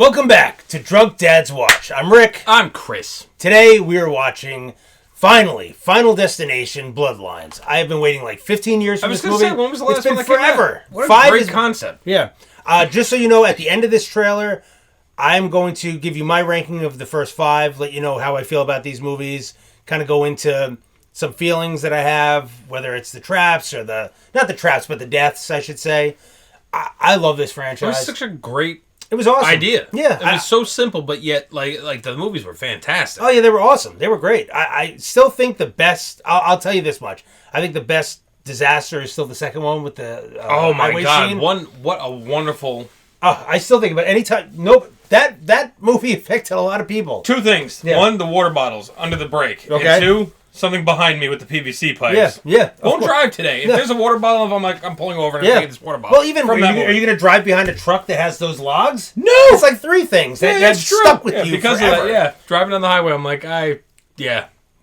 Welcome back to Drunk Dad's Watch. I'm Rick. I'm Chris. Today we are watching, finally, Final Destination Bloodlines. I have been waiting like 15 years for this movie. Say, when was the last it's been one that came forever. out? What a great concept. Yeah. Just so you know, at the end of this trailer, I'm going to give you my ranking of the first 5, let you know how I feel about these movies, kind of go into some feelings that I have, whether it's the traps or not the traps, but the deaths, I should say. I love this franchise. It was such a great awesome idea. Yeah. It was so simple, but yet, like the movies were fantastic. Oh, yeah, they were awesome. They were great. I still think the best, I'll tell you this much, I think the best disaster is still the second one with the oh my God. Scene. What a wonderful... I still think about anytime, nope, that movie affected a lot of people. 2 things. Yeah. 1, the water bottles under the brake. Okay. And 2, something behind me with the PVC pipes. Yeah. Won't drive today. If there's a water bottle, I'm pulling over and I'm taking this water bottle. Well, even, are you going to drive behind a truck that has those logs? No! It's like 3 things that stuck with you because forever. of that, driving on the highway, I'm like,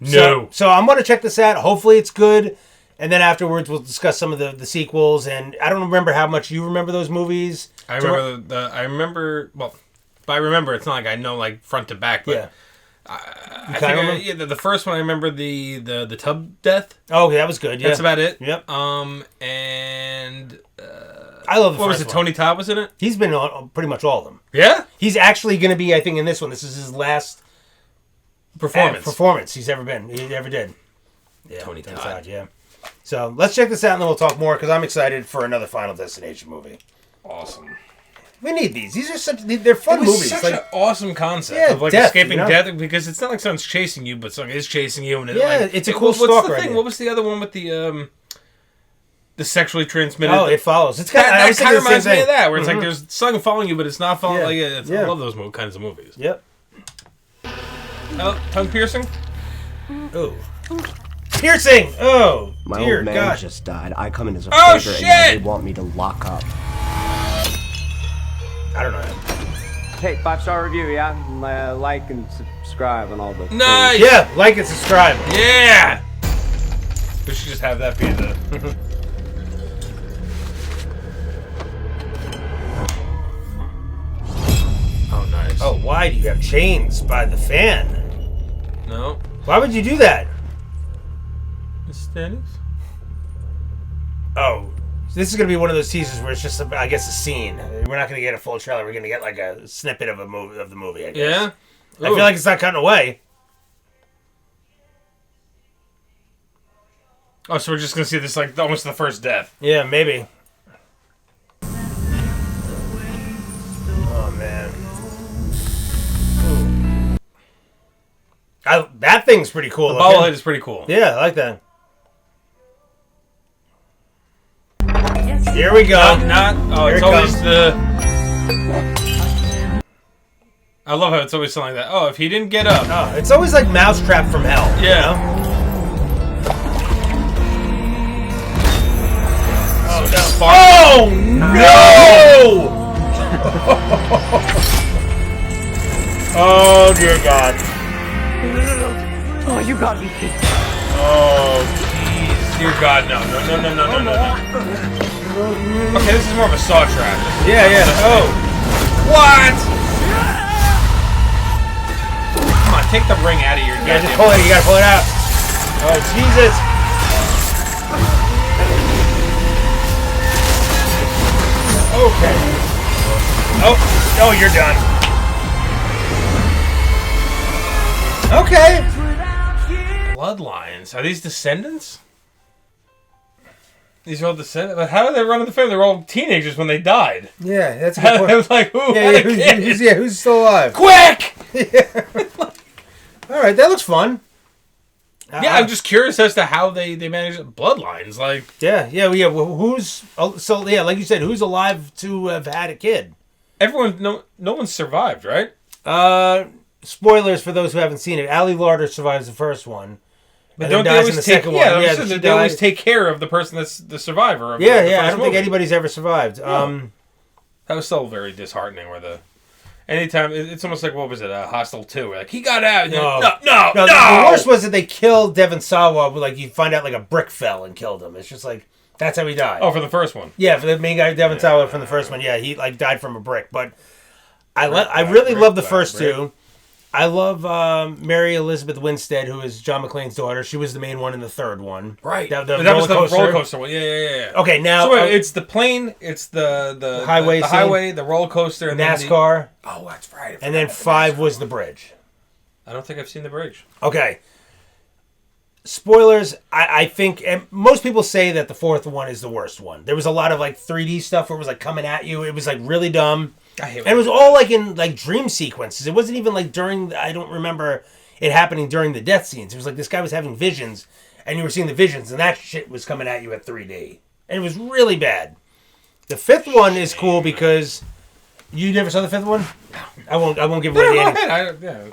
no. So I'm going to check this out. Hopefully it's good. And then afterwards, we'll discuss some of the sequels. And I don't remember how much you remember those movies. I remember. Well, if I remember, it's not like I know like front to back. But yeah. I think the first one I remember the tub death. Oh, that was good. Yeah, that's about it. Yep. And I love the what first was it? one. Tony Todd was in it. He's been on pretty much all of them. Yeah. He's actually going to be, I think, in this one. This is his last performance he ever did. Yeah, Tony Todd. Yeah. So let's check this out and then we'll talk more because I'm excited for another Final Destination movie. Awesome. We need these. These are they're fun movies. Such an awesome concept of death, escaping death because it's not like someone's chasing you, but someone is chasing you. And it's a cool stalker. What's the thing? Idea. What was the other one with the sexually transmitted? Oh, It Follows. It's that kind of reminds me of that, where it's like there's something following you, but it's not following. I love those kinds of movies. Yep. Oh, tongue piercing. Oh. Piercing! Oh, my dear old man God. just died. I come in as a Oh, favor, shit! and now they want me to lock up. I don't know. Hey, 5-star review, yeah? Like and subscribe and all the Nice! things. Yeah, like and subscribe. Yeah! We should just have that be the... Oh, nice. Oh, why do you have chains by the fan? No. Why would you do that? Standings? Oh, so this is going to be one of those teasers where it's just, I guess, a scene. We're not going to get a full trailer. We're going to get like a snippet of the movie, I guess. Yeah? I feel like it's not cutting away. Oh, so we're just going to see this like almost the first death. Yeah, maybe. Oh, man. Ooh. That thing's pretty cool. The bobblehead is pretty cool. Yeah, I like that. Here we go. It's always the... I love how it's always something like that. Oh, if he didn't get up. Oh, it's always like Mousetrap from Hell. Yeah. You know? Oh, no! Oh, dear God. Oh, you got me. Oh, jeez. Dear God, no. Okay, this is more of a saw trap. Yeah. Oh. What? Come on, take the ring out of your Yeah, just pull it. You gotta pull it out. Oh, Jesus. Okay. Oh, you're done. Okay. Bloodlines. Are these descendants? These are all descendants? But how did they run in the family? They were all teenagers when they died. Yeah, that's a good point. I was like, who had a kid? Who's still alive? Quick! Yeah. All right, that looks fun. Yeah, I'm just curious as to how they manage bloodlines. Like, yeah. Well, who's like you said, who's alive to have had a kid? everyone, no one survived, right? Spoilers for those who haven't seen it. Ali Larder survives the first one. But don't they always take? They always take care of the person that's the survivor. Of I the don't think anybody's ever survived. No. That was still very disheartening. Anytime it's almost like, what was it? Hostel 2. Like, he got out. No. The worst was that they killed Devon Sawa. Like, you find out like a brick fell and killed him. It's just like that's how he died. Oh, for the first one. Yeah, for the main guy Devon Sawa from the first one. Yeah, he like died from a brick. But I really love the first two. I love Mary Elizabeth Winstead, who is John McClane's daughter. She was the main one in the third one. Right. That was the roller coaster one. Yeah. Okay, now... So it's the plane, it's the highway, the roller coaster, and NASCAR. Oh, that's right. And then 5 was the bridge. I don't think I've seen the bridge. Okay. Spoilers, I think... And most people say that the fourth one is the worst one. There was a lot of, like, 3D stuff where it was, like, coming at you. It was, like, really dumb. I hate it. And it was all, like, in, like, dream sequences. It wasn't even, like, during... I don't remember it happening during the death scenes. It was like this guy was having visions, and you were seeing the visions, and that shit was coming at you at 3D. And it was really bad. The fifth one is cool because... You never saw the fifth one? I won't give away the ending. Yeah.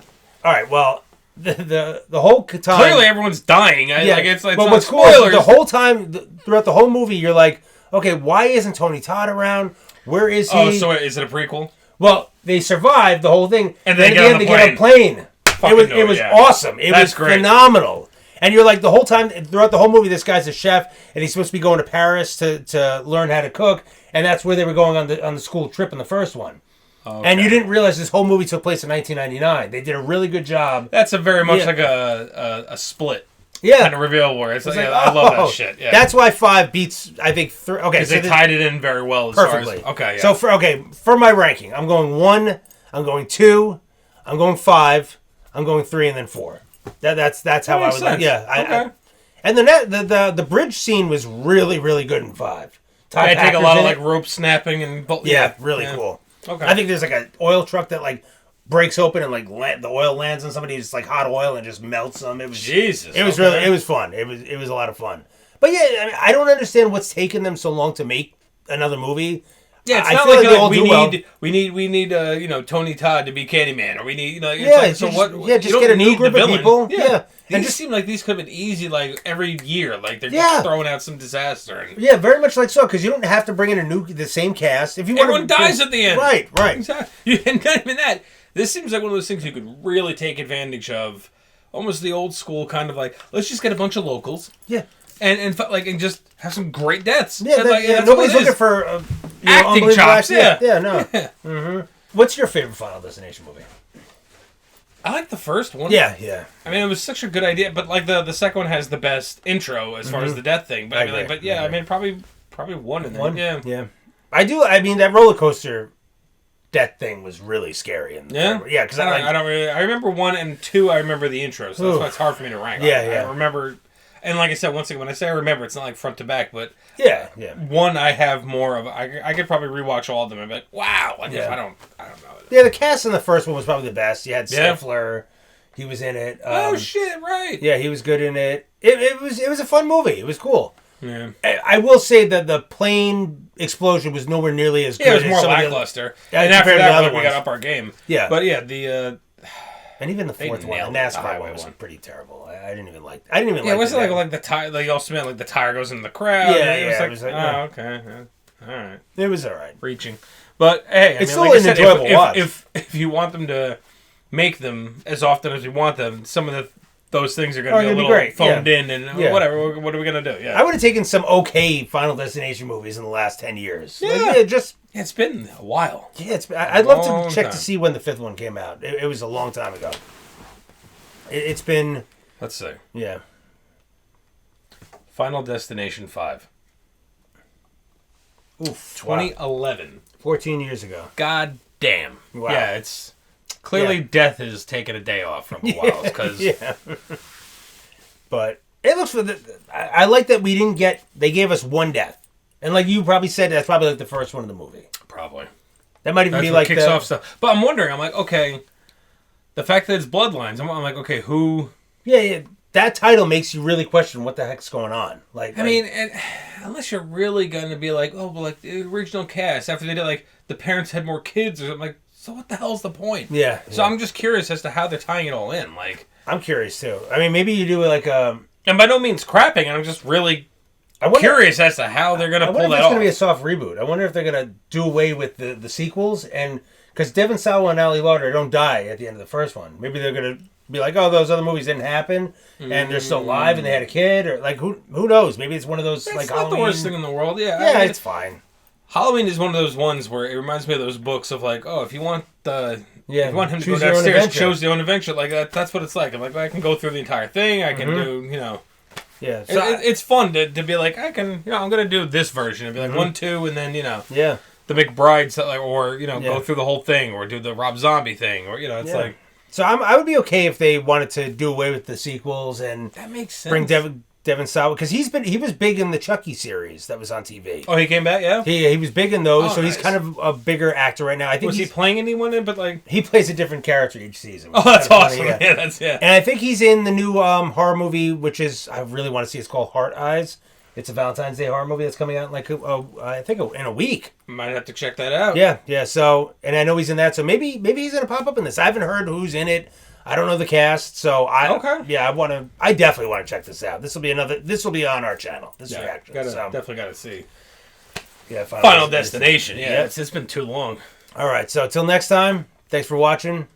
All right, well... The whole time... Clearly everyone's dying. It's but what's cool is the whole time, throughout the whole movie, you're like, okay, why isn't Tony Todd around? Where is he? Oh, so is it a prequel? Well, they survived the whole thing. And then get on the plane. It was awesome. It was phenomenal. And you're like, the whole time, throughout the whole movie, this guy's a chef, and he's supposed to be going to Paris to learn how to cook, and that's where they were going on the school trip in the first one. Okay. And you didn't realize this whole movie took place in 1999. They did a really good job. That's a very much like a split kind of reveal where it's like, I love that shit. Yeah. That's why 5 beats, I think, 3. Okay, because they tied it in very well. Perfectly. Okay, yeah. So, for my ranking, I'm going 1, I'm going 2, I'm going 5, I'm going 3, and then 4. That's how I would like. Yeah. Okay. And the bridge scene was really, really good in 5. I take a lot of like rope snapping and... really cool. Okay. I think there's like an oil truck that like breaks open and like the oil lands on somebody. It's like hot oil and just melts them. It was Jesus. It was really. It was fun. It was a lot of fun. But yeah, I mean, I don't understand what's taken them so long to make another movie. Yeah, it's not like we need Tony Todd to be Candyman, or we need just get a new group of people. Yeah. These just seem like these could have been easy, like every year, like they're just throwing out some disaster. And... Yeah, very much like so, because you don't have to bring in the same cast. If you everyone dies at the end, right? Exactly. And not even that. This seems like one of those things you could really take advantage of, almost the old school kind of like, let's just get a bunch of locals, and just have some great deaths. Yeah, nobody's looking for acting chops. No. Mm-hmm. What's your favorite Final Destination movie? I like the first one. Yeah. I mean, it was such a good idea, but like the second one has the best intro as far as the death thing. But I mean, probably 1 and then yeah. I do. I mean, that roller coaster death thing was really scary. Because I remember 1 and 2. I remember the intro, so that's why it's hard for me to rank. I remember. And like I said, once again, when I say I remember, it's not like front to back, but 1 I have more of. I could probably rewatch all of them and be like, wow. I don't know. Yeah, the cast in the first one was probably the best. You had Stifler, he was in it. Oh shit! Right. Yeah, he was good in it. It was a fun movie. It was cool. Yeah. I will say that the plane explosion was nowhere nearly as good. Yeah, it was more lackluster. And after that, we got up our game. Yeah, but the. And even the fourth one, the NASCAR one, was pretty terrible. I didn't even like. Yeah, it wasn't like the tire. Like you also meant like the tire goes into the crowd. Yeah, it was like okay, all right. It was all right. Reaching, but hey, it's still an enjoyable watch. If you want them to make them as often as we want them, some of those things are going to be a little great. Phoned in and whatever. What are we going to do? Yeah, I would have taken some okay Final Destination movies in the last 10 years. Yeah, it's been a while. Yeah, I'd love to check to see when the 5th one came out. It was a long time ago. It's been... Let's see. Yeah. Final Destination 5. Oof. 2011. Wow. 14 years ago. God damn. Wow. Yeah, it's... Clearly death has taken a day off from a while. Cause... Yeah. But it looks... I like that we didn't get... They gave us 1 death. And like you probably said, that's probably like the first one of the movie. Probably. That might even be like kicks off stuff. But I'm wondering, I'm like, okay, the fact that it's Bloodlines, I'm like, okay, who? Yeah, that title makes you really question what the heck's going on. I mean, unless you're really going to be like, oh, well, like the original cast, after they did like the parents had more kids or something, like, so what the hell's the point? Yeah. So I'm just curious as to how they're tying it all in. Like, I'm curious too. I mean, maybe you do like a... And by no means crapping, I'm just really... curious as to how they're going to pull that off. I wonder if it's going to be a soft reboot. I wonder if they're going to do away with the sequels. And because Devon Sawa and Ali Larter don't die at the end of the first one. Maybe they're going to be like, oh, those other movies didn't happen. And they're still alive and they had a kid. Or like, who knows? Maybe it's one of those That's like not Halloween... the worst thing in the world. Yeah, it's fine. Halloween is one of those ones where it reminds me of those books of like, oh, if you want if you want him to go downstairs, choose your own adventure. Like that's what it's like. I'm like, I can go through the entire thing. I can do, Yeah, so it's fun to be like, I can, I'm gonna do this version and be like 1, 2, and then the McBride, or go through the whole thing, or do the Rob Zombie thing, or it's like. So I would be okay if they wanted to do away with the sequels and that makes sense. Bring Devin Sawa, because he was big in the Chucky series that was on TV. Oh, he came back, yeah. He was big in those, so nice. He's kind of a bigger actor right now. I think was he playing anyone in? But like he plays a different character each season. Oh, that's awesome! Funny, yeah. And I think he's in the new horror movie, which is I really want to see. It's called Heart Eyes. It's a Valentine's Day horror movie that's coming out in I think in a week. Might have to check that out. Yeah. So, and I know he's in that, so maybe he's gonna pop up in this. I haven't heard who's in it. I don't know the cast, so I definitely want to check this out. This will be on our channel. This reaction. Definitely got to see. Yeah, Final Destination. Yeah, it's been too long. All right, so till next time, thanks for watching.